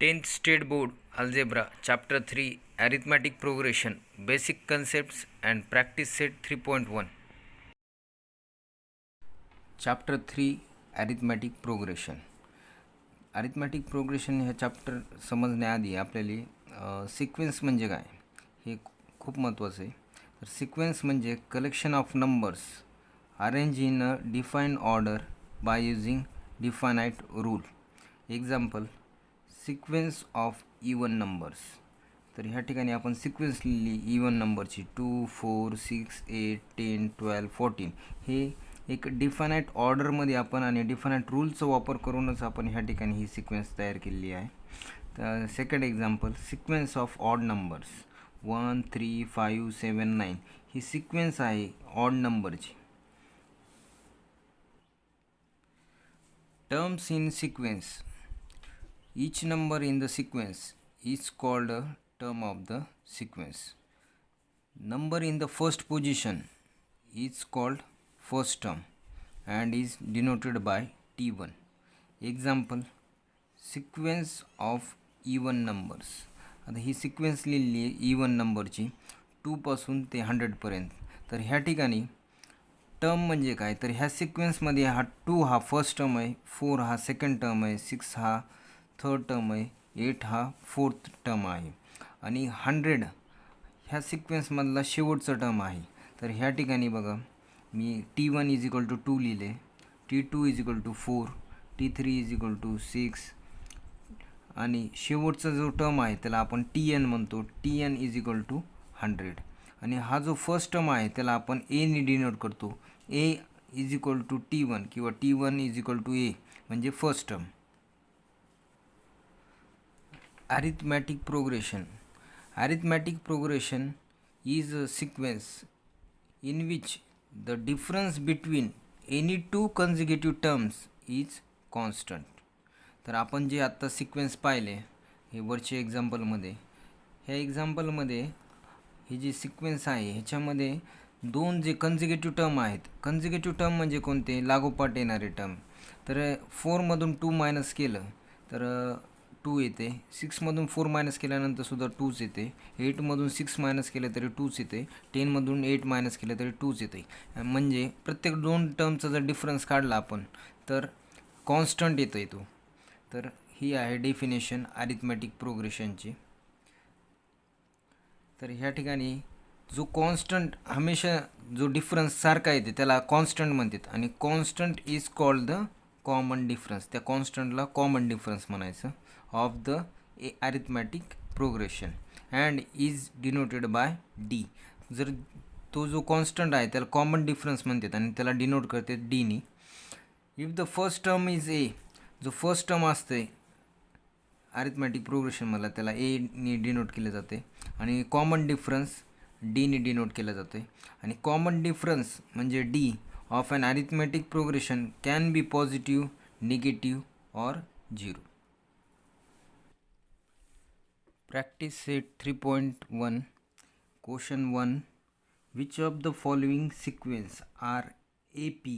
10th State Board Algebra Chapter 3 Arithmetic Progression Basic Concepts and Practice Set 3.1 Chapter 3 Arithmetic Progression ह्या chapter समजण्याआधी आपल्याला sequence म्हणजे काय हे खूप महत्त्वाचं आहे. तर सिक्वेन्स म्हणजे collection of numbers arrange in a defined order by using definite rule. Example sequence of even numbers. तर ह्या ठिकाणी आपण सिक्वेन्स लिहिली इवन नंबरची 2, 4, 6, 8, 10, 12, 14. हे एक डिफायनाइट ऑर्डरमध्ये आपण आणि डिफायनाइट रूलचा वापर करूनच आपण ह्या ठिकाणी ही सिक्वेन्स तयार केलेली आहे. तर second example sequence of odd numbers 1, 3, 5, 7, 9. He sequence आहे ऑड नंबरची. Terms in sequence. Each number in the sequence is called a term of the sequence. Number in the first position is called first term and is denoted by T1. Example sequence of even numbers. आता ही sequence लिहिली आहे even नंबरची 2 पासून ते 100 पर्यंत. तर ह्या ठिकाणी टर्म म्हणजे काय, तर ह्या सिक्वेन्समध्ये हा 2 हा फर्स्ट टर्म आहे, 4 हा सेकंड टर्म आहे, 6 हा थर्ड टर्म आहे, 8 हा फोर्थ टर्म आहे आणि 100 ह्या सिक्वेन्समधला शेवटचा टर्म आहे. तर ह्या ठिकाणी बघा मी T1 = 2 लिहिले, T2 = 4, T3 = 6 आणि शेवटचा जो टर्म आहे त्याला आपण Tn म्हणतो. Tn = 100 आणि हा जो फर्स्ट टर्म आहे त्याला आपण A ने डिनोट करतो. A = T1 किंवा T1 = A म्हणजे first term. Arithmetic progression. Arithmetic progression is a sequence in which the difference between any two consecutive terms is constant. तर आपण जे आत्ता सिक्वेन्स पाहिले हे वरच्या एक्झाम्पलमध्ये, ह्या एक्झाम्पलमध्ये ही जी सिक्वेन्स आहे ह्याच्यामध्ये दोन जे कन्झिक्युटिव्ह टर्म आहेत, कन्झिक्युटिव्ह टर्म म्हणजे कोणते, लागोपाठ येणारे टर्म. तर 4मधून 2 मायनस केलं तर 2 येते, 6मधून 4 मायनस केल्यानंतर सुद्धा 2च येते, 8मधून 6 मायनस केलं तरी 2च येते, 10मधून 8 मायनस केलं तरी 2च येते. म्हणजे प्रत्येक दोन टर्मचा जर डिफरन्स काढला आपण तर कॉन्स्टंट येतो तो. तर ही आहे डेफिनेशन अरिथमॅटिक प्रोग्रेशनची. तर ह्या ठिकाणी जो कॉन्स्टंट हमेशा जो डिफरन्स सारखा येते त्याला कॉन्स्टंट म्हणतात आणि constant is called the common difference. त्या कॉन्स्टंटला कॉमन डिफरन्स म्हणायचं of the arithmetic progression and is denoted by D. जर तो जो कॉन्स्टंट आहे त्याला कॉमन डिफरन्स म्हणतात आणि त्याला डिनोट करते d n. If the first term is a, जो फर्स्ट टर्म असते अरिथमॅटिक प्रोग्रेशनमधला त्याला ए नी डिनोट केले जाते आणि कॉमन डिफरन्स डीने डिनोट केलं जाते. आणि कॉमन डिफरन्स म्हणजे D of an arithmetic progression can be positive, negative or 0. Practice set 3.1. Question 1. Which of the following sequence are AP?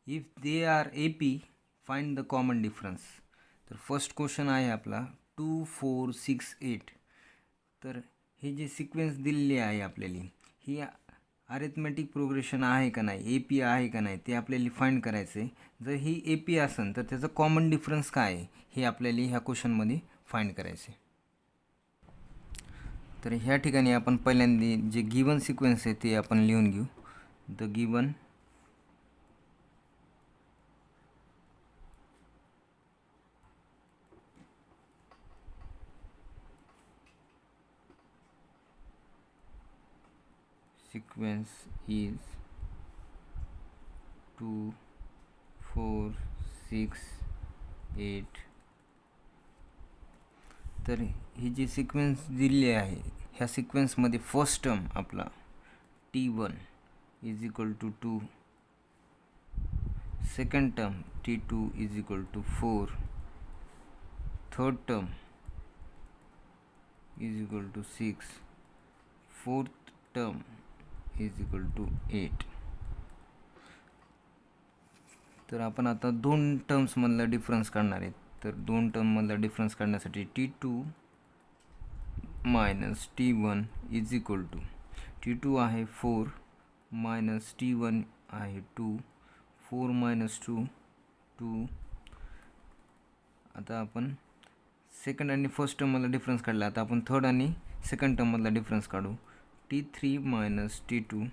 If they are AP find the common difference. तर first question आहे आपला 2, 4, 6, 8. तर हे जे sequence दिलेली आहे आपल्याला ही arithmetic progression आहे का नाही, AP आहे का नाही ते आपल्याला फाइंड करायचं आहे. जर ही AP असेल तर त्याचा कॉमन डिफरन्स काय आहे हे आपल्याला ह्या क्वेश्चनमध्ये फाइंड करायचं आहे. तर ह्या ठिकाणी आपण पहिल्यांदा जे गिवन सिक्वेन्स आहे ते आपण लिहून घेऊ. The given sequence is 2, 4, 6, 8. तर ही जी सिक्वेन्स दिलेली आहे ह्या सिक्वेन्समध्ये फर्स्ट टर्म आपला T1 = 2, second term T2 = 4, third term = 6, fourth term = 8. तर आपण आता दोन टर्म्समधला डिफरन्स काढणार आहेत. तर दोन टर्ममधला डिफरन्स काढण्यासाठी T2 minus T1 is equal to T2 आहे 4 मायनस T1 आहे 2, 4 मायनस 2 2. आता आपण सेकंड आणि फर्स्ट टर्ममधला डिफरन्स काढला. आता आपण थर्ड आणि सेकंड टर्ममधला डिफरन्स काढू. T3 minus T2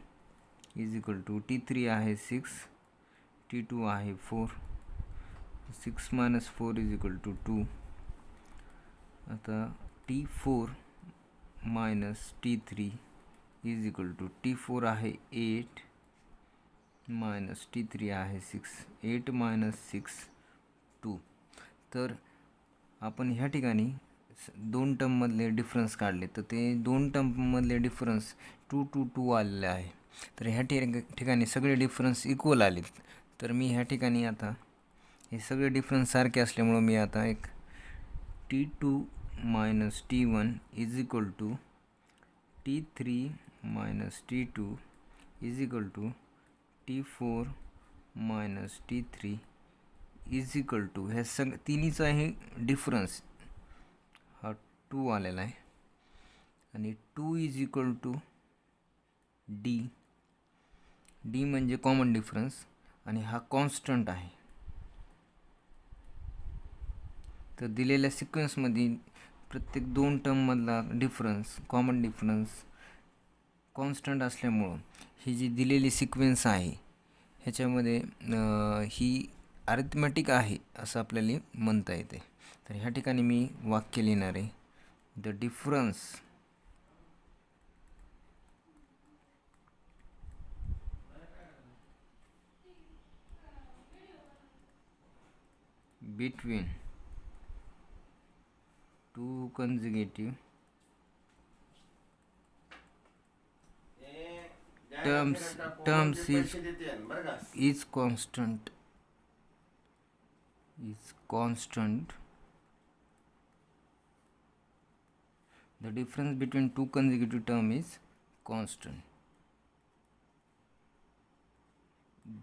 is equal to T3 आहे 6, T2 आहे 4, 6 मायनस 4 इज इक्वल टू 2. आता T4 minus T3 is equal to T4 आहे 8 मायनस T3 आहे 6, 8 मायनस 6 2. तर आपण ह्या ठिकाणी दोन टर्ममधले डिफरन्स काढले, तर ते दोन टर्ममधले डिफरन्स 2 2 2 आलेले आहे. तर ह्या ठिकाणी सगळे डिफरन्स इक्वल आलेत. तर मी ह्या ठिकाणी आता हे सगळे डिफरन्स सारखे असल्यामुळं मी आता एक T2 minus T1 is equal to T3 minus T2 is equal to T4 minus T3 is equal to ह्या तिन्हीचा हे डिफरन्स हा 2 आलेला आहे. आणि 2 is equal to D. D म्हणजे कॉमन डिफरन्स आणि हा कॉन्स्टंट आहे. तर दिलेल्या सिक्वेन्समध्ये प्रत्येक दोन टर्ममधला डिफरन्स कॉमन डिफरन्स कॉन्स्टंट असल्यामुळं ही जी दिलेली सिक्वेन्स आहे ह्याच्यामध्ये ही अरिथमॅटिक आहे असं आपल्याला म्हणता येते. तर ह्या ठिकाणी मी वाक्य लिहिणार आहे. The difference between two consecutive terms is constant. The difference between two consecutive term is constant.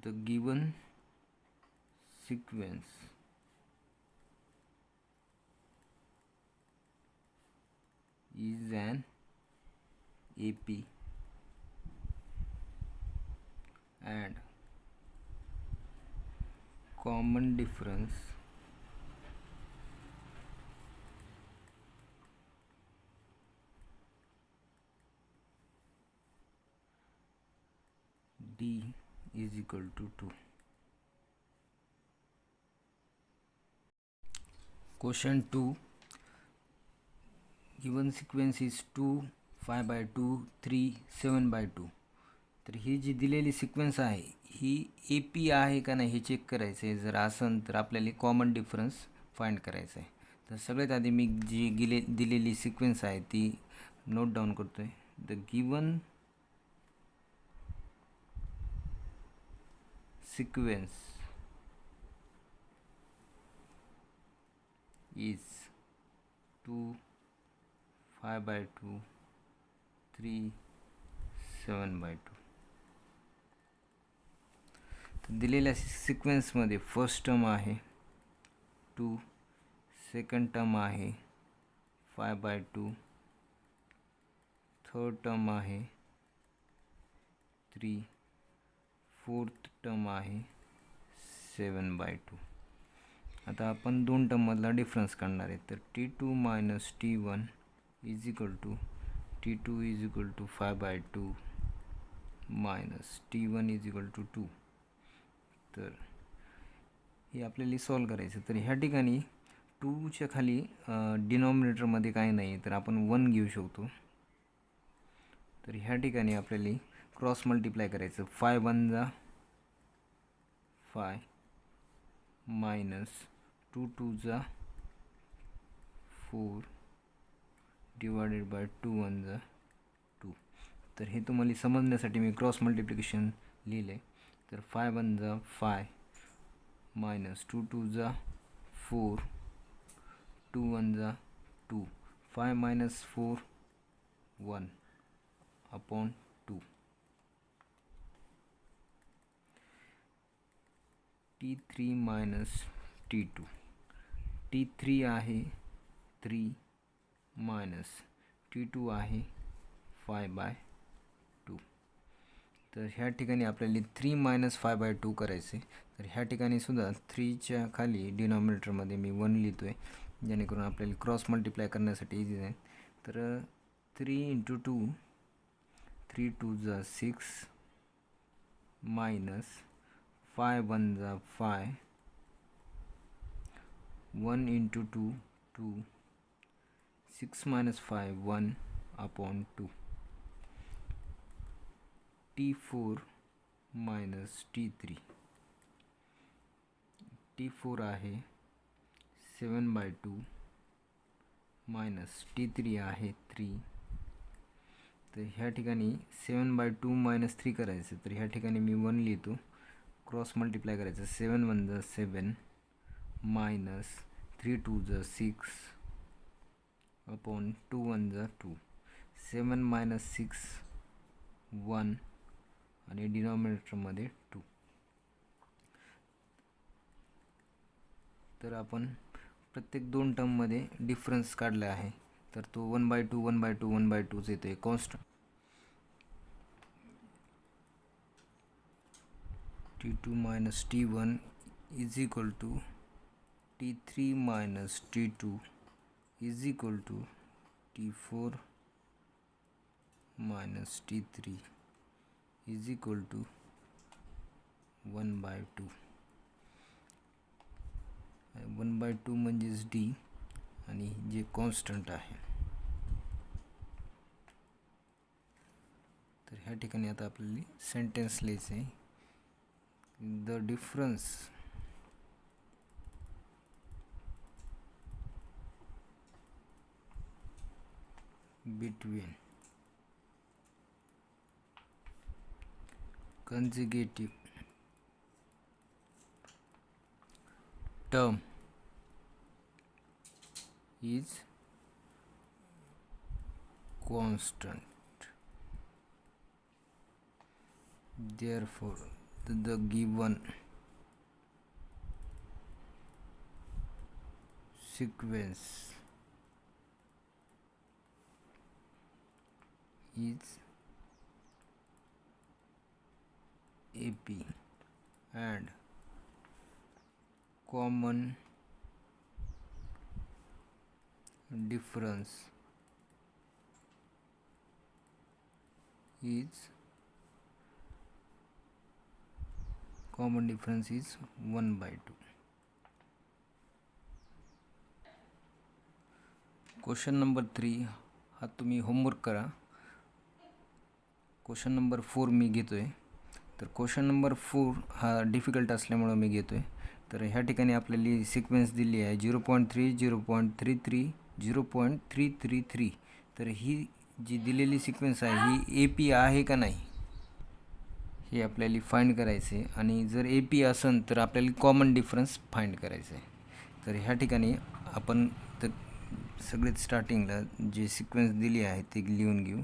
The given sequence is an AP and common difference D is equal to 2. Question 2. Given sequence is 2, 5 by 2, 3, 7 by 2. तर ही जी दिलेली sequence आहे ही AP आहे का नाही हे check करायचं आहे. जर असेल तर आपल्याला कॉमन डिफरन्स फाइंड करायचा आहे. तर सगळ्यात आधी मी जी दिलेली सिक्वेन्स आहे ती नोट डाऊन करतो आहे. The given sequence is 2, 5 by 2, 3, 7 by 2. तर दिलेल्या सिक्वेन्समध्ये फर्स्ट टर्म आहे 2, सेकंड टर्म आहे 5 by 2, थर्ड टर्म आहे 3, फोर्थ टर्म आहे 7 by 2. आता आपण दोन टर्ममधला डिफरन्स काढणार आहे. तर T2 minus T1 is equal to T2 is equal to 5 by 2 minus T1 is equal to 2. तर हे आपल्याला सॉल्व करायचं. तर ह्या ठिकाणी 2च्या खाली डिनॉमिनेटरमध्ये काय नाही तर आपण 1 घेऊ शकतो. तर ह्या ठिकाणी आपल्याला क्रॉस मल्टिप्लाय करायचं. 5 1 जा 5 मायनस 2 2 जा 4 डिवायडेड बाय 2 1 जा 2. तर हे तुम्हाला समजण्यासाठी मी क्रॉस मल्टिप्लिकेशन लिहिले. तर 5 1 जा 5 मायनस 2 2 जा 4 2 1 जा 2. 5 minus 4 1 upon 2. T3 minus T2. T3 आहे 3 मायनस T2 आहे 5/2. तर ह्या ठिकाणी आपल्याला 3 मायनस 5/2 करायचे. तर ह्या ठिकाणी सुद्धा 3च्या खाली डिनॉमिनेटरमध्ये मी 1 लिहितो आहे, जेणेकरून आपल्याला क्रॉस मल्टिप्लाय करण्यासाठी इझी आहे. तर 3 × 2 3 2 = 6 minus 5 1 = 5 1 × 2 2 6 minus 5 1/2. T4 minus T3. T4 आहे 7/2 मायनस T3 आहे 3. तर ह्या ठिकाणी 7/2 मायनस 3 करायचं. तर ह्या ठिकाणी मी 1 लिहितो, क्रॉस मल्टिप्लाय करायचं. 7 1 = 7 मायनस 3 2 = 6 2 1 = 2. 7 minus 6 1 आणि डिनॉमिनेटरमध्ये 2. तर आपण प्रत्येक 2 टर्ममध्ये डिफरन्स काढला आहे. तर तो 1/2 1/2 1/2 येतो आहे constant. T2 minus T1 is equal to T3 minus T2 is equal to T4 minus T3 is equal to 1/2. 1/2 म्हणजेच D आणि जे कॉन्स्टंट आहे. तर ह्या ठिकाणी आता आपल्याला सेंटेन्स लिहायचं आहे. The difference between consecutive term is constant. Therefore, the given sequence is AP and common difference is 1/2. Question number 3 हा तुम्ही होमवर्क करा. क्वेश्चन नंबर 4 मी घेतो आहे. तर क्वेश्चन नंबर 4 हा डिफिकल्ट असल्यामुळं मी घेतो आहे. तर ह्या ठिकाणी आपल्याला सिक्वेन्स दिली आहे 0.3 0.33 0.333. तर ही जी दिलेली सिक्वेन्स आहे ही AP आहे का नाही हे आपल्याला फाइंड करायचं आहे. आणि जर AP असेल तर आपल्याला कॉमन डिफरन्स फाइंड करायचं आहे. तर ह्या ठिकाणी आपण तर सगळ्यात स्टार्टिंगला जे सिक्वेन्स दिली आहे ते लिहून घेऊ.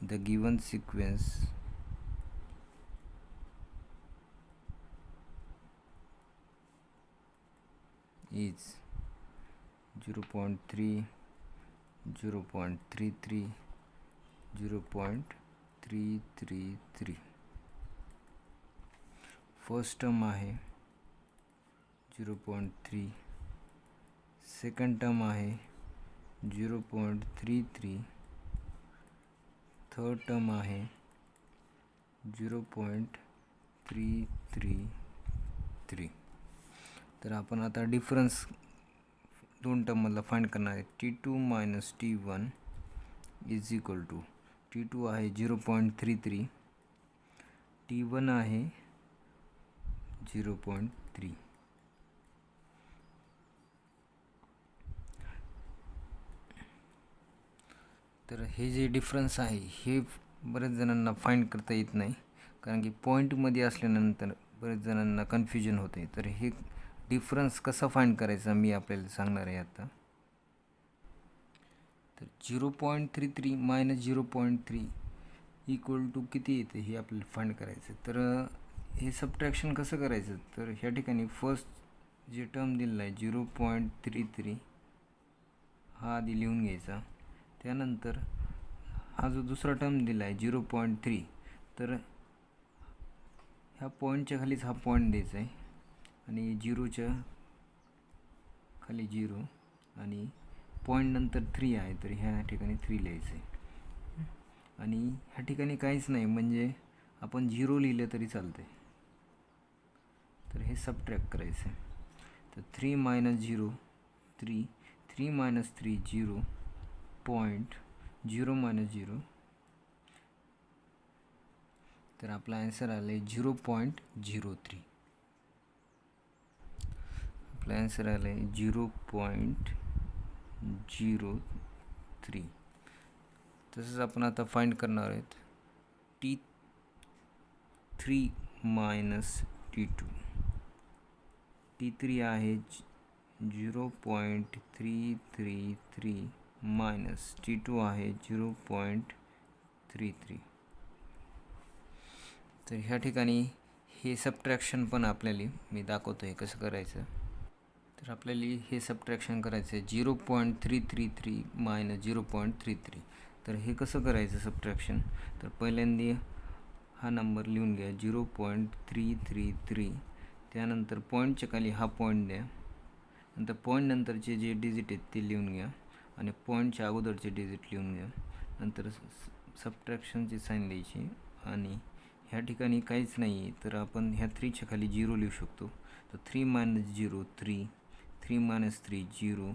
The given sequence is 0.3 0.33 0.333. First term आहे 0.3, सेकंड टर्म आहे 0.33, थर्ड टर्म आहे 0.333. तर आपण आता डिफरन्स 2 टर्ममधला फाइंड करणार आहे. T2 minus T1 is equal to T2 आहे 0.33, T1 आहे 0.3. तर हे जे डिफरन्स आहे हे बरेच जणांना फाइंड करता येत नाही, कारण की पॉईंटमध्ये असल्यानंतर बरेच जणांना कन्फ्युजन होते. तर हे डिफरन्स कसा फाइंड करायचा मी आपल्याला सांगणार आहे आता. तर 0.33 मायनस 0.3 इक्वल टू किती येते हे आपल्याला फाइंड करायचं. तर हे सबट्रॅक्शन कसं करायचं. तर ह्या ठिकाणी फर्स्ट जे टर्म दिलेला आहे 0.33 हा आधी लिहून घ्यायचा. त्यानंतर हा जो दुसरा टर्म दिला आहे 0.3, तर ह्या पॉईंटच्या खालीच हा पॉईंट द्यायचा आहे आणि 0च्या खाली 0 आणि पॉईंट नंतर 3 आहे, तर ह्या ठिकाणी 3 लिहायचं आहे. आणि ह्या ठिकाणी काहीच नाही, म्हणजे आपण 0 लिहिलं तरी चालते. तर हे सबट्रॅक्ट करायचं आहे. तर 3 - 0 3, 3 - 3 0, पॉईंट 0 - 0, तर आपला आन्सर आला आहे 0.03. आपला आन्सर आला आहे 0.03. तसंच आपण आता फाइंड करणार आहोत T3 - T2. T3 आहे 0.333 मायनस T2 आहे 0.33. तर ह्या ठिकाणी हे सबट्रॅक्शन पण आपल्याला मी दाखवतो आहे कसं करायचं. तर आपल्याला हे सबट्रॅक्शन करायचं आहे 0.333 मायनस 0.33. तर हे कसं करायचं सबट्रॅक्शन, तर पहिल्यांदा हा नंबर लिहून घ्या 0.333. त्यानंतर पॉईंटच्या खाली हा पॉईंट द्या. नंतर पॉईंट नंतरचे जे डिजिट आहेत ते लिहून घ्या आणि पॉईंटच्या अगोदरचे डिजिट लिहून घ्या. नंतर सबट्रॅक्शनची साईन द्यायची आणि ह्या ठिकाणी काहीच नाही आहे, तर आपण ह्या 3च्या खाली 0 लिहू शकतो. तर 3 - 0 3, 3 - 3 0,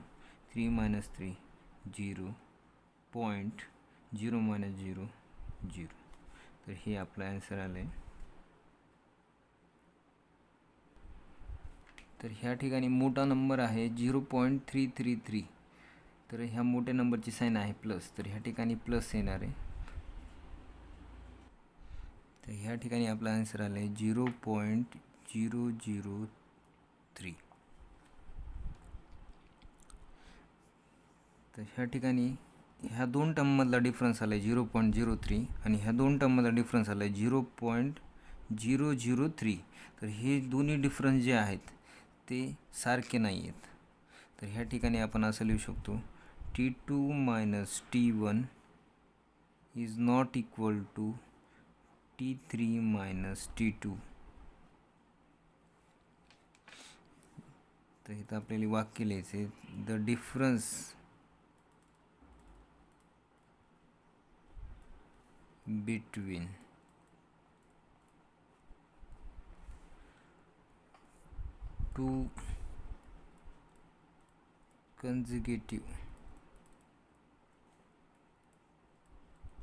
3 - 3 0, पॉईंट 0 - 0 0. तर हे आपलं आन्सर आलं आहे. तर ह्या ठिकाणी मोठा नंबर आहे 0.333, तर ह्या मोठ्या नंबरची साईन आहे प्लस, तर ह्या ठिकाणी प्लस येणार आहे. तर ह्या ठिकाणी आपला आन्सर आला आहे 0.003. तर ह्या ठिकाणी ह्या दोन टर्ममधला डिफरन्स आला आहे 0.03 आणि ह्या दोन टर्ममधला डिफरन्स आला आहे 0.003. तर हे दोन्ही डिफरन्स जे आहेत ते सारखे नाही आहेत. तर ह्या ठिकाणी आपण असं लिहू शकतो T2 - T1 is not equal to T3 - T2. तर इथं आपल्याला वाक्य लिहायचे the difference between two consecutive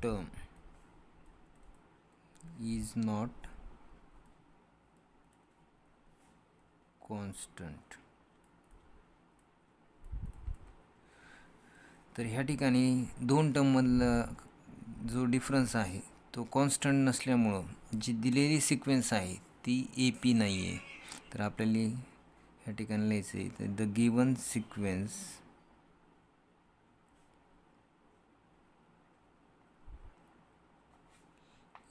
term is not constant. तर ह्या ठिकाणी दोन टर्ममधला जो डिफरन्स आहे तो कॉन्स्टंट नसल्यामुळं जी दिलेली सिक्वेन्स आहे ती AP नाही आहे. तर आपल्याला ह्या ठिकाणी लिहायचं आहे तर the given sequence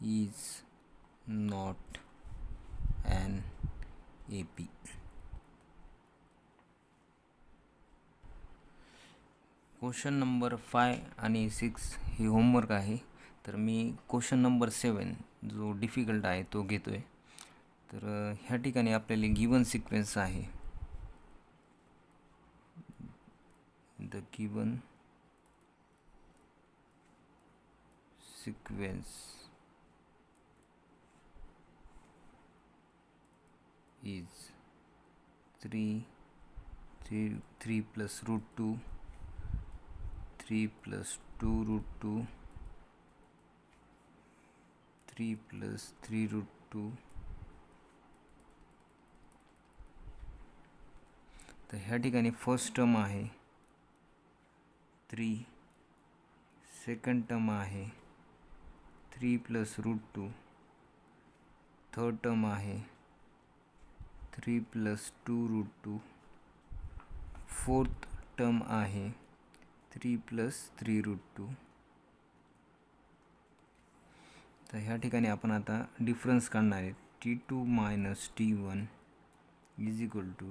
is not an AP. Question number 5 आणि 6 हे होमवर्क आहे. तर मी क्वेश्चन नंबर 7 जो डिफिकल्ट आहे तो घेतो आहे. तर ह्या ठिकाणी आपल्याला गिवन सिक्वेन्स आहे the given sequence is 3 plus root 2, 3 plus 2 root 2, 3 plus 3 root 2. तर ह्या ठिकाणी फर्स्ट टर्म आहे 3, सेकंड टर्म आहे 3 plus root 2, थर्ड टर्म आहे 3 plus 2 root 2, फोर्थ टर्म आहे 3 plus 3 root 2. तर ह्या ठिकाणी आपण आता डिफरन्स काढणार आहे T2 - T1 is equal to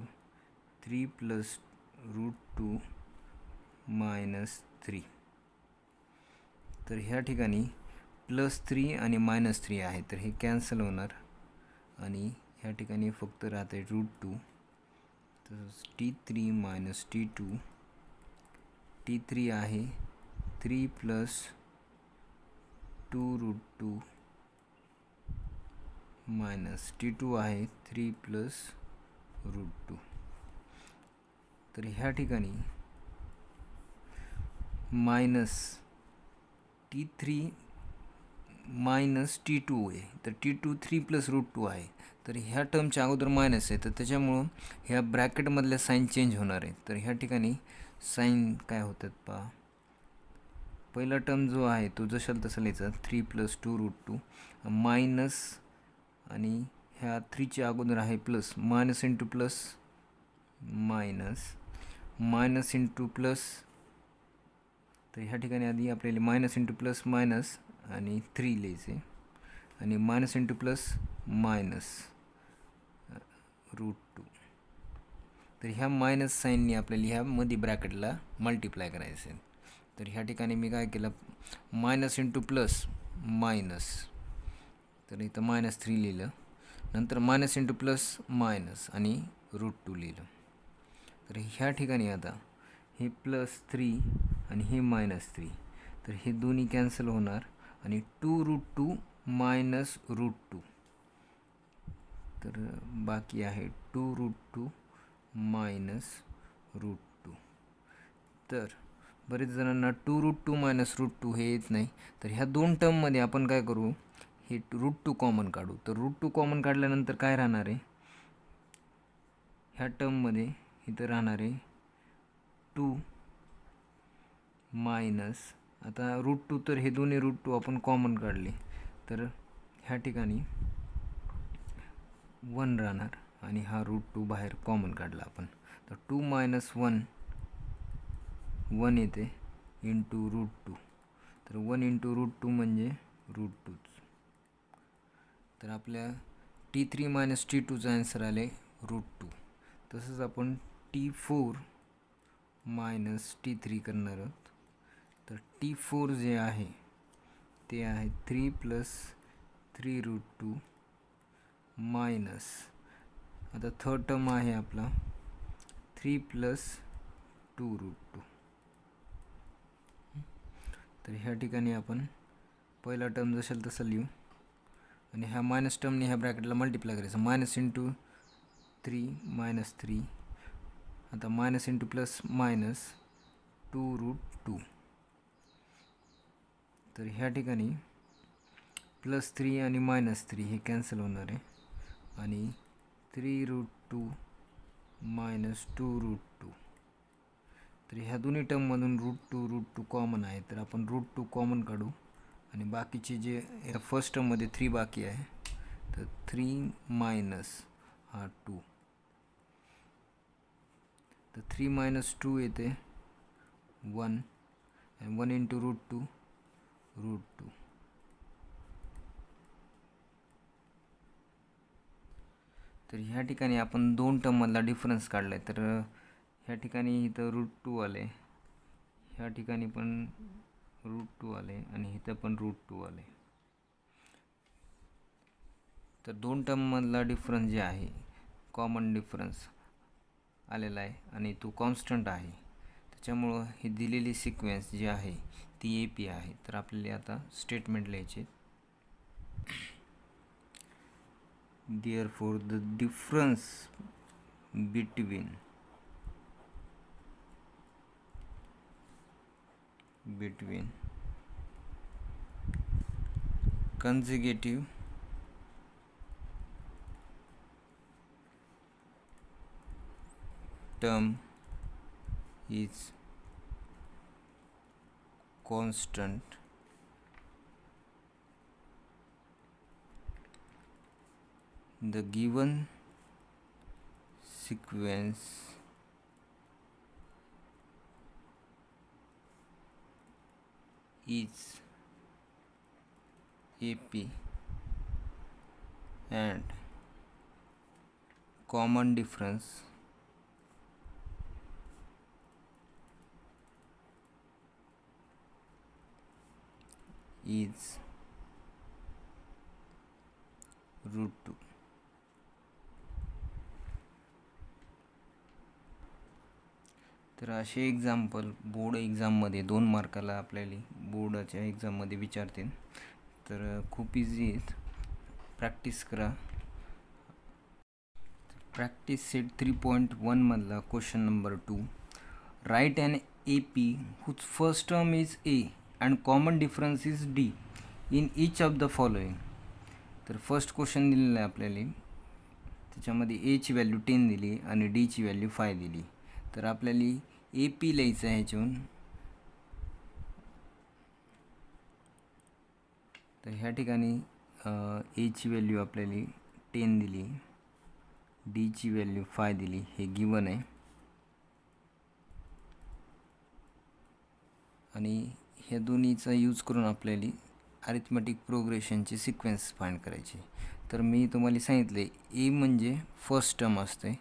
3 plus root 2 minus 3. तर ह्या ठिकाणी +3 आणि -3 आहे, तर हे कॅन्सल होणार आणि ह्या ठिकाणी फक्त राहते रूट 2. तर T3 मायनस T2, T3 आहे 3 प्लस 2 रूट 2 मायनस T2 आहे 3 प्लस रूट 2. तर ह्या ठिकाणी मायनस T3 मायनस T2 आहे, तर T2 3 प्लस रूट 2 आहे, तर ह्या टर्मच्या अगोदर मायनस आहे, तर त्याच्यामुळं ह्या ब्रॅकेटमधल्या साईन चेंज होणार आहे. तर ह्या ठिकाणी साईन काय होतात पहा. पहिला टर्म जो आहे तो जशाल तसा लिहायचा 3 प्लस 2 रूट 2 मायनस आणि ह्या 3च्या अगोदर आहे plus, minus into plus minus, minus into plus. तर ह्या ठिकाणी आधी आपल्याला मायनस इंटू प्लस मायनस आणि 3 लिहायचे आणि minus into plus minus root 2. तर ह्या मायनस साईनने आपल्याला ह्या मध्ये ब्रॅकेटला मल्टिप्लाय करायचं आहे. तर ह्या ठिकाणी मी काय केलं, मायनस इंटू प्लस मायनस, तर इथं -3 लिहिलं, नंतर मायनस इंटू प्लस मायनस आणि रूट 2 लिहिलं. तर ह्या ठिकाणी आता हे +3 आणि हे -3, तर हे दोन्ही कॅन्सल होणार आणि 2 रूट 2 मायनस रूट 2. तर बाकी आहे 2 रूट 2 मायनस रूट 2. तर बरेच जणांना 2 रूट 2 मायनस रूट 2 हे येत नाही, तर ह्या दोन टर्ममध्ये आपण काय करू, हे रूट 2 कॉमन काढू. तर रूट 2 कॉमन काढल्यानंतर काय राहणार आहे, ह्या टर्ममध्ये इथं राहणार आहे 2 मायनस, आता रूट 2, तर हे दोन्ही रूट 2 आपण कॉमन काढले, तर ह्या ठिकाणी 1 राहणार आणि हा रूट 2 बाहेर कॉमन काढला आपण, तर 2 मायनस 1 1 येते इंटू रूट 2. तर 1 इंटू रूट 2 म्हणजे रूट 2. तर आपल्या T3 मायनस T2चा आन्सर आले रूट 2. तसंच आपण T4 मायनस T3 करणार आहोत. तर T4 जे आहे ते आहे 3 प्लस 3 रूट 2 मायनस, आता थर्ड टर्म आहे आपला 3 प्लस 2 रूट 2. तर ह्या ठिकाणी आपण पहिला टर्म जसेल तसं लिहू आणि ह्या मायनस टर्मने ह्या ब्रॅकेटला मल्टिप्लाय करायचं, मायनस इंटू 3 मायनस 3, आता minus into plus minus 2 root 2. तर ह्या ठिकाणी +3 आणि -3 हे कॅन्सल होणार आहे आणि 3 रूट 2 मायनस 2 रूट 2. तर ह्या दोन्ही टर्ममधून रूट 2 कॉमन आहे, तर आपण रूट 2 कॉमन काढू आणि बाकीचे जे या फर्स्ट टर्ममध्ये 3 बाकी आहे, तर 3 मायनस हा 2, तर 3 मायनस 2 येते 1 आणि 1 इंटू रूट 2 रूट 2. तर ह्या ठिकाणी आपण दोन टर्ममधला डिफरन्स काढला आहे, तर ह्या ठिकाणी इथं रूट 2 आले, ह्या ठिकाणी पण रूट 2 आले आणि इथं पण रूट 2 आले. तर दोन टर्ममधला डिफरन्स जे आहे कॉमन डिफरन्स आलेला आहे आणि तो कॉन्स्टंट आहे, त्याच्यामुळं ही दिलेली सिक्वेन्स जी आहे ती AP आहे. तर आपल्याला आता स्टेटमेंट लिहायचे, therefore the difference between consecutive term is constant the given sequence is AP and common difference is √2. तर असे एक्झाम्पल बोर्ड एक्झाममध्ये 2 मार्काला आपल्याला बोर्डाच्या एक्झाममध्ये विचारतील. तर खूप इझी आहेत, प्रॅक्टिस करा. प्रॅक्टिस सेट 3.1 मधला question number 2. Write an AP whose first term is A and common difference is D in each of the following. तर फर्स्ट क्वेश्चन दिलेला आहे आपल्याला, त्याच्यामध्ये A ची व्हॅल्यू 10 दिली आणि D ची व्हॅल्यू 5 दिली. तर आपल्याला AP लिहायचं आहे ह्याच्याहून. तर ह्या ठिकाणी A ची व्हॅल्यू आपल्याला 10 दिली, D ची व्हॅल्यू 5 दिली, हे गिवन आहे. आणि ह्या दोन्हीचा यूज करून आपल्याला अरिथमेटिक प्रोग्रेशनची सिक्वेन्स फाइंड करायची. तर मी तुम्हाला सांगितले A म्हणजे फर्स्ट टर्म असते.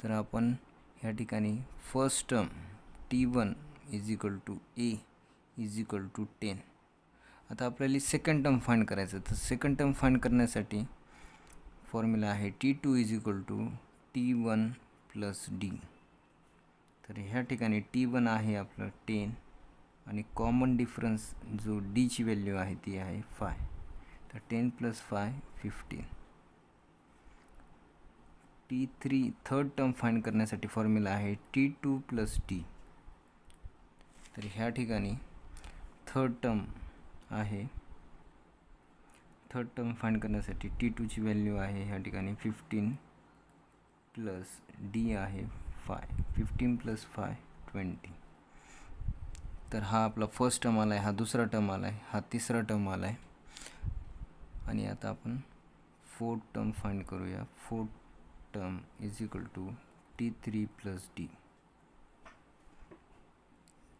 तर आपण ह्या ठिकाणी first term T1 is equal to A is equal to 10. आता आपल्याला सेकंड टर्म फाइंड करायचं. तर सेकंड टर्म फाइंड करण्यासाठी फॉर्म्युला आहे T2 is equal to T1 plus D. तर ह्या ठिकाणी T1 आहे आपलं 10 आणि कॉमन डिफरन्स जो D ची व्हॅल्यू आहे ती आहे 5. तर 10 plus 5 15. T3 third term find करण्यासाठी फॉर्म्युला आहे T2 प्लस D. तर ह्या ठिकाणी थर्ड टर्म आहे. थर्ड टर्म फाइंड करण्यासाठी T2 ची व्हॅल्यू आहे ह्या ठिकाणी 15 प्लस D आहे 5. 15 प्लस 5 20. तर हा आपला फर्स्ट टर्म आला आहे, हा दुसरा टर्म आला आहे, हा तिसरा टर्म आला आहे. आणि आता आपण फोर्थ टर्म फाइंड करूया. Fourth term is equal to T3 plus D.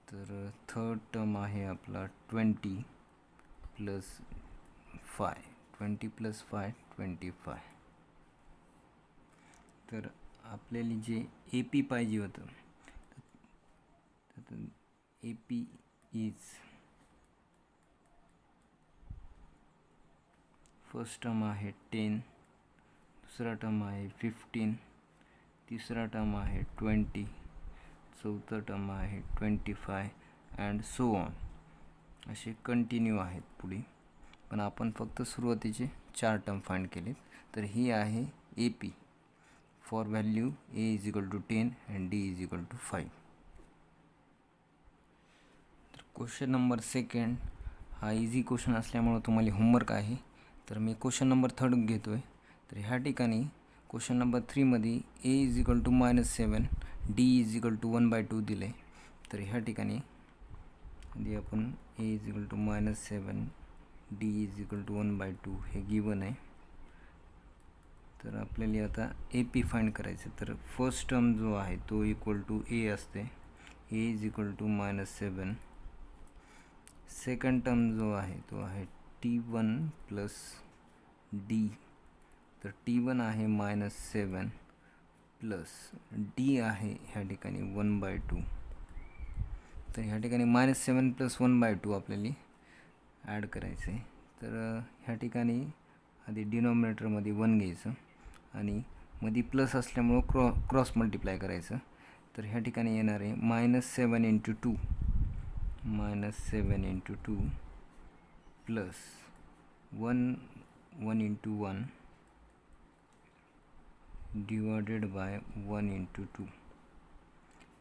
तर थर्ड टर्म आहे आपला 20 प्लस 5. 20 प्लस 5 25. तर आपल्याला जे AP पाहिजे होतं, तर AP इज फर्स्ट टर्म आहे 10, दुसरा टर्म आहे 15, तिसरा टर्म आहे 20, चौथा टर्म आहे 25 अँड सो ऑन. असे कंटिन्यू आहेत पुढे, पण आपण फक्त सुरुवातीचे 4 टर्म फाइंड केलेत. तर ही आहे AP for value A is equal to 10 and D is equal to 5. तर क्वेश्चन नंबर सेकंड हा इझी क्वेश्चन असल्यामुळं तुम्हाला होमवर्क आहे. तर मी क्वेश्चन नंबर थर्ड घेतो आहे. तर ह्या ठिकाणी क्वेश्चन नंबर 3मध्ये A is equal to -7, D is equal to 1/2 दिलं आहे. तर ह्या ठिकाणी आधी आपण A is equal to -7, D is equal to 1/2 हे गिवन आहे. तर आपल्याला आता AP फाइंड करायचं. तर फर्स्ट टर्म जो आहे तो इक्वल टू A असते. A is equal to -7. Second term जो आहे तो आहे T1 प्लस D. तर T1 आहे -7 प्लस D आहे ह्या ठिकाणी 1/2. तर ह्या ठिकाणी -7 प्लस 1/2 आपल्याला ॲड करायचं आहे. तर ह्या ठिकाणी आधी डिनॉमिनेटरमध्ये 1 घ्यायचं आणि मध्ये प्लस असल्यामुळं क्रॉस मल्टिप्लाय करायचं. तर ह्या ठिकाणी येणार आहे -7 into 2 plus 1 into 1 divided by 1 into 2.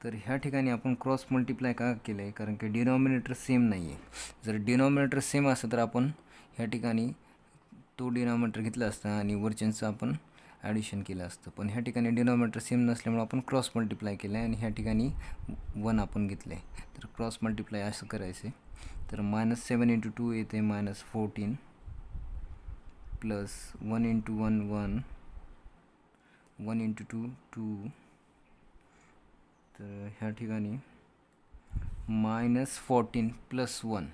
तर ह्या ठिकाणी आपण क्रॉस मल्टिप्लाय का केलं आहे, कारण की डिनॉमिनेटर सेम नाही आहे. जर डिनॉमिनेटर सेम असतं तर आपण ह्या ठिकाणी तो डिनॉमिनेटर घेतला असता आणि वरच्यांचं आपण ॲडिशन केलं असतं. पण ह्या ठिकाणी डिनॉमिनेटर सेम नसल्यामुळे आपण क्रॉस मल्टिप्लाय केलं आहे आणि ह्या ठिकाणी 1 आपण घेतलं आहे. तर क्रॉस मल्टिप्लाय असं करायचं आहे. तर -7 इंटू 2 येते -14 प्लस 1 इंटू 1 1, 1 इंटू 2 2. तर ह्या ठिकाणी -14 प्लस 1.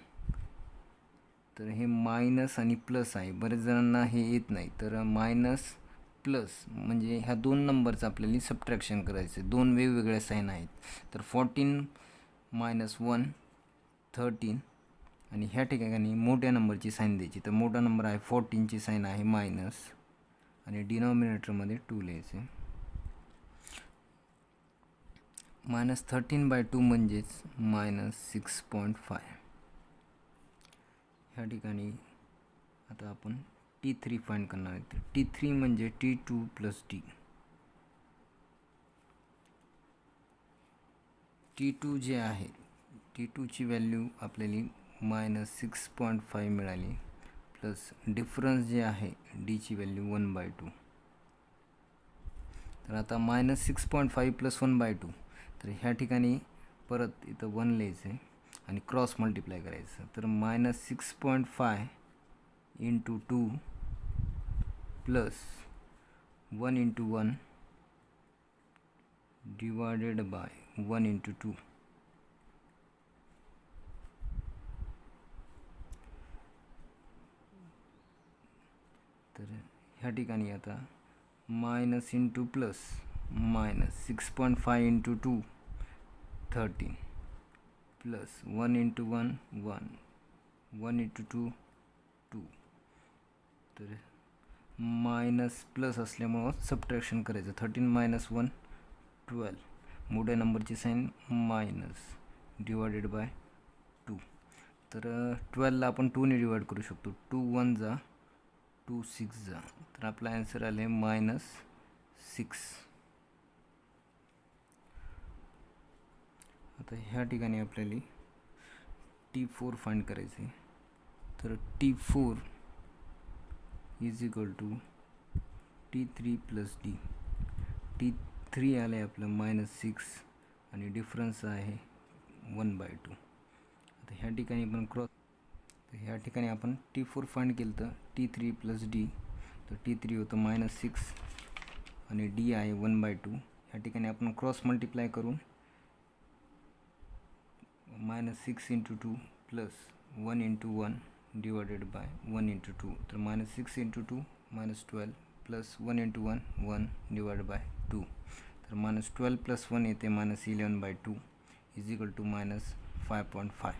तर हे मायनस आणि प्लस आहे, बरेच जणांना हे येत नाही. तर मायनस प्लस म्हणजे ह्या दोन नंबरचं आपल्याला सबट्रॅक्शन करायचं. दोन वेगवेगळ्या साईन आहेत. तर 14 - 1 13 आणि ह्या ठिकाणी मोठ्या नंबरची साईन द्यायची. तर मोठा नंबर आहे 14ची साईन आहे मायनस आणि डिनॉमिनेटरमध्ये 2 लिहायचे. -13/2 म्हणजेच -6.5. ह्या ठिकाणी आता आपण T3 फाइंड करणार आहे. T3 म्हणजे T2 + D. T2 जे आहे, T2ची व्हॅल्यू आपल्याला -6.5 मिळाली, प्लस डिफरन्स जे आहे Dची व्हॅल्यू 1/2. तर आता -6.5 + 1/2. तर ह्या ठिकाणी परत इथं 1 लिहायचं आहे आणि क्रॉस मल्टिप्लाय करायचं. तर -6.5 × 2 प्लस 1 × 1 डिवायडेड बाय 1 × 2. तर ह्या ठिकाणी आता मायनस इंटू प्लस -6.5 × 2 13 प्लस 1 × 1 1 1 × 2 2. तर मायनस प्लस असल्यामुळं सबट्रॅक्शन करायचं. 13 - 1 12. मोठ्या नंबरची साईन मायनस डिवायडेड बाय 2. तर 12ला आपण 2ने डिवाइड करू शकतो. 2 1 जा 2 6 जा. तर आपला आन्सर आले -6. आता ह्या ठिकाणी आपल्याला T4 फाइंड करायचे. तर T4 = T3 + D. T3 आले आपलं -6 आणि डिफरन्स आहे 1/2. आता ह्या ठिकाणी आपण ह्या ठिकाणी आपण T4 फाइंड केलं तर T3 + D. तर T3 होतं -6 आणि D आहे 1/2. ह्या ठिकाणी आपण क्रॉस मल्टिप्लाय करून -6 × 2 प्लस 1 × 1 डिवायडेड बाय 1 × 2. तर -6 × 2 -12 प्लस 1 × 1 1 डिवायडेड बाय 2. तर -12 + 1 येते -11/2 = -5.5.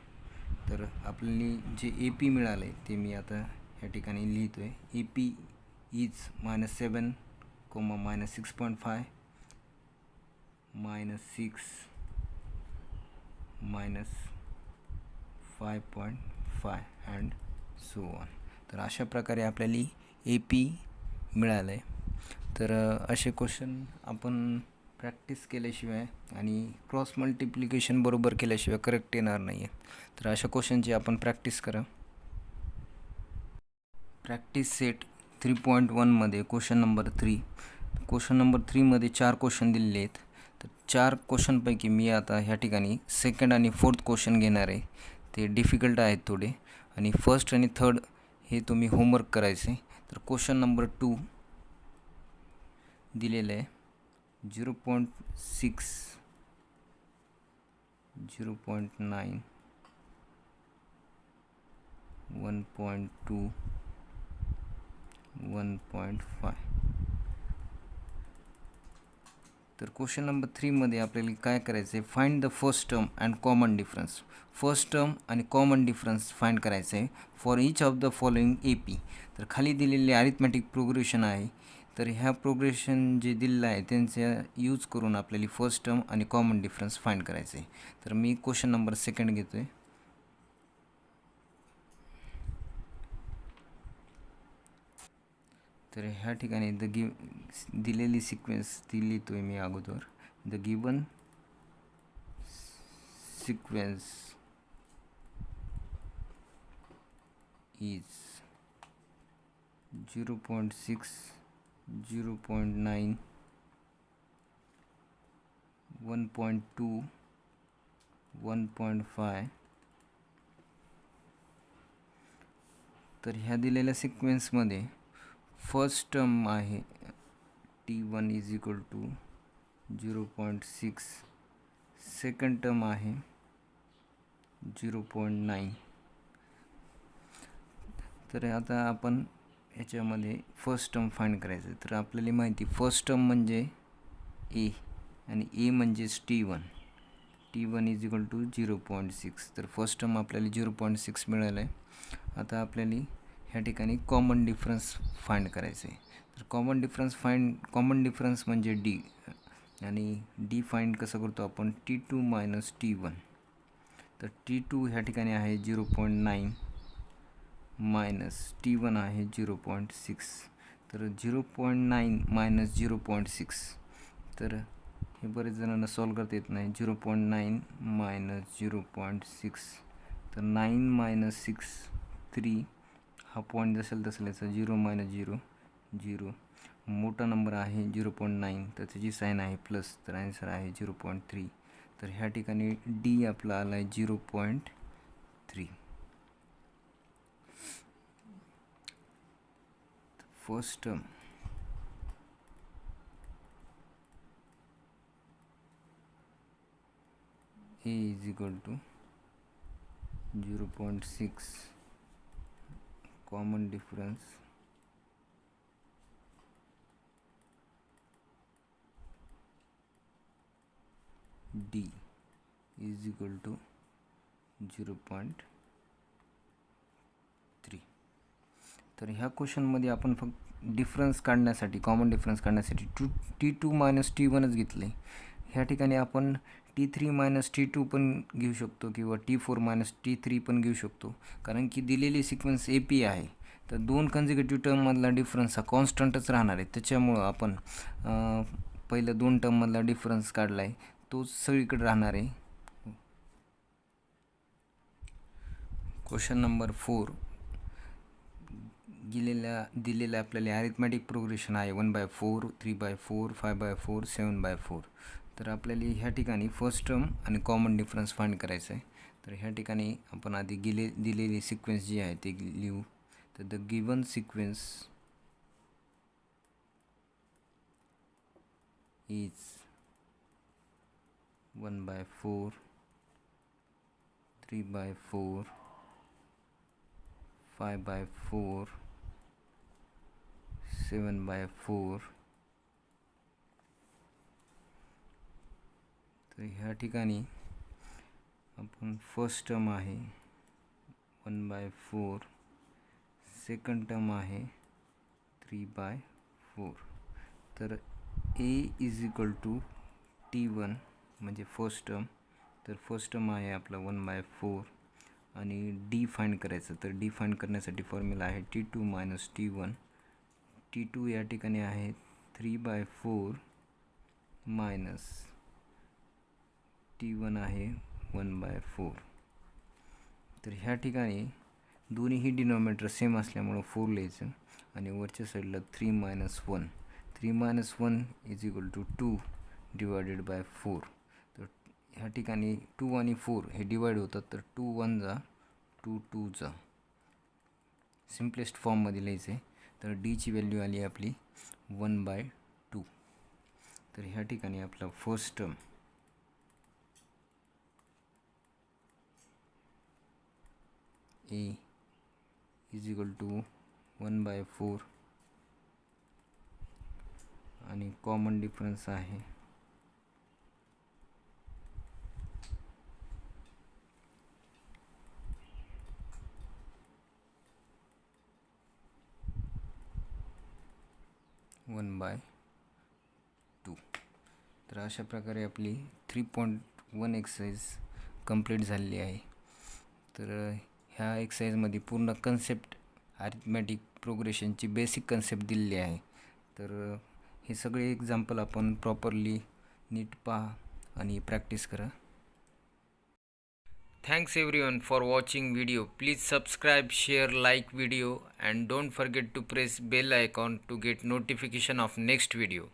तर आपल्याला जे AP मिळालं आहे ते मी आता ह्या ठिकाणी लिहितो आहे. AP is -7, -6.5, -6, -5.5 and so on. तर अशा प्रकारे आपल्याला AP मिळालं आहे. तर असे क्वेश्चन आपण प्रॅक्टिस केल्याशिवाय आणि क्रॉस मल्टिप्लिकेशन बरोबर केल्याशिवाय करेक्ट येणार नाही आहे. तर अशा क्वेश्चनची आपण प्रॅक्टिस करा. प्रॅक्टिस सेट 3.1मध्ये क्वेश्चन नंबर 3. क्वेश्चन नंबर 3मध्ये 4 क्वेश्चन दिलेले आहेत. तर 4 क्वेश्चनपैकी मी आता ह्या ठिकाणी सेकंड आणि फोर्थ क्वेश्चन घेणार आहे. ते डिफिकल्ट आहेत थोडे आणि फर्स्ट आणि थर्ड हे तुम्ही होमवर्क करायचे. तर क्वेश्चन नंबर 2 दिलेलं आहे 0.6, 0.9, 1.2, 1.5. तर क्वेश्चन नंबर 3मध्ये आपल्याला काय करायचं आहे, find the first term and common difference. First term आणि कॉमन डिफरन्स फाइंड करायचं आहे for each of the following AP. तर खाली दिलेले अरिथमॅटिक प्रोग्रेशन आहे. तर ह्या प्रोग्रेशन जे दिलेलं आहे त्यांचा यूज करून आपल्याला फर्स्ट टर्म आणि कॉमन डिफरन्स फाइंड करायचं आहे. तर मी क्वेश्चन नंबर 2 घेतो आहे. तर ह्या ठिकाणी दिलेली सिक्वेन्स ती लिहितो आहे मी अगोदर. The given sequence is 0.6, 0.9, 1.2, 1.5. तर ह्या दिलेल्या सिक्वेन्समध्ये फर्स्ट टर्म आहे T1 = 0.6, सेकंड टर्म आहे 0.9. तर आता आपण ह्याच्यामध्ये फर्स्ट टर्म फाइंड करायचं. तर आपल्याला माहिती फर्स्ट टर्म म्हणजे A आणि A म्हणजेच T1. T1 is equal to 0.6. तर फर्स्ट टर्म आपल्याला 0.6 मिळालं आहे. आता आपल्याला ह्या ठिकाणी कॉमन डिफरन्स फाइंड करायचं आहे. तर कॉमन डिफरन्स म्हणजे D, आणि D फाइंड कसं करतो आपण, T2 मायनस T1. तर T2 ह्या ठिकाणी आहे 0.9 मायनस T1 आहे 0.6. तर 0.9 मायनस 0.6, तर हे बरेच जणांना सॉल्व करता येत नाही. 0.9 मायनस 0.6, तर 9 मायनस 6 3. हा पॉईंट जसेल तसं याचा 0 मायनस 0 0. मोठा नंबर आहे 0.9, तर त्याची साईन आहे प्लस, तर आन्सर आहे 0.3. तर ह्या ठिकाणी D आपला आला आहे 0.3. First term A is equal to 0.6 common difference D is equal to 0.3. तर ह्या क्वेश्चनमध्ये आपण फक्त डिफरन्स काढण्यासाठी, कॉमन डिफरन्स काढण्यासाठी T2 मायनस T1च घेतले. ह्या ठिकाणी आपण T3 मायनस T2 पण घेऊ शकतो किंवा T4 मायनस T3 पण घेऊ शकतो, कारण की दिलेली सिक्वेन्स AP आहे. तर दोन कन्झिक्युटिव्ह टर्ममधला डिफरन्स हा कॉन्स्टंटच राहणार आहे. त्याच्यामुळं आपण पहिल्या दोन टर्ममधला डिफरन्स काढला आहे, तो सगळीकडे राहणार आहे. क्वेश्चन नंबर 4 दिलेल्या आपल्याला अरिथमॅटिक प्रोग्रेशन आहे 1/4, 3/4, 5/4, 7/4. तर आपल्याला ह्या ठिकाणी फर्स्ट टर्म आणि कॉमन डिफरन्स फाइंड करायचं आहे. तर ह्या ठिकाणी आपण आधी दिलेली सिक्वेन्स जी आहे ते लिहू. तर द गिवन सिक्वेन्स इज 1/4, 3/4, 5/4, 7/4. तर ह्या ठिकाणी आपण फर्स्ट टर्म आहे 1/4, सेकंड टर्म आहे 3/4. तर A is equal to T1 म्हणजे फर्स्ट टर्म. तर फर्स्ट टर्म आहे आपला 1/4, आणि D फाइंड करायचं. तर D फाइंड करण्यासाठी फॉर्म्युला आहे T2 मायनस T1. T2 या ठिकाणी आहे 3/4 मायनस T1 आहे 1/4. तर ह्या ठिकाणी दोन्हीही डिनॉमिनेटर सेम असल्यामुळं 4 लिहायचं, आणि वरच्या साईडला 3 minus 1. 3 minus 1 is equal to 2 divided by 4. तर ह्या ठिकाणी 2 आणि 4 हे डिवाइड होतात, तर 2 1 जा 2 2 जा. सिम्पलेस्ट फॉर्ममध्ये लिहायचं आहे. तर Dची व्हॅल्यू आली आपली 1/2. तर ह्या ठिकाणी आपला first term A is equal to 1/4, आणि कॉमन डिफरन्स आहे 1/2. तर अशा प्रकारे आपली 3.1 एक्सरसाइज कंप्लीट झालेली आहे. तर ह्या एक्सरसाइजमध्ये पूर्ण कन्सेप्ट, अरिथमॅटिक प्रोग्रेशनची बेसिक कन्सेप्ट दिलेली आहे. तर हे सगळे एक्झाम्पल आपण प्रॉपरली नीट पहा आणि प्रॅक्टिस करा. Thanks everyone for watching video. Please subscribe, share, like video, and don't forget to press bell icon to get notification of next video.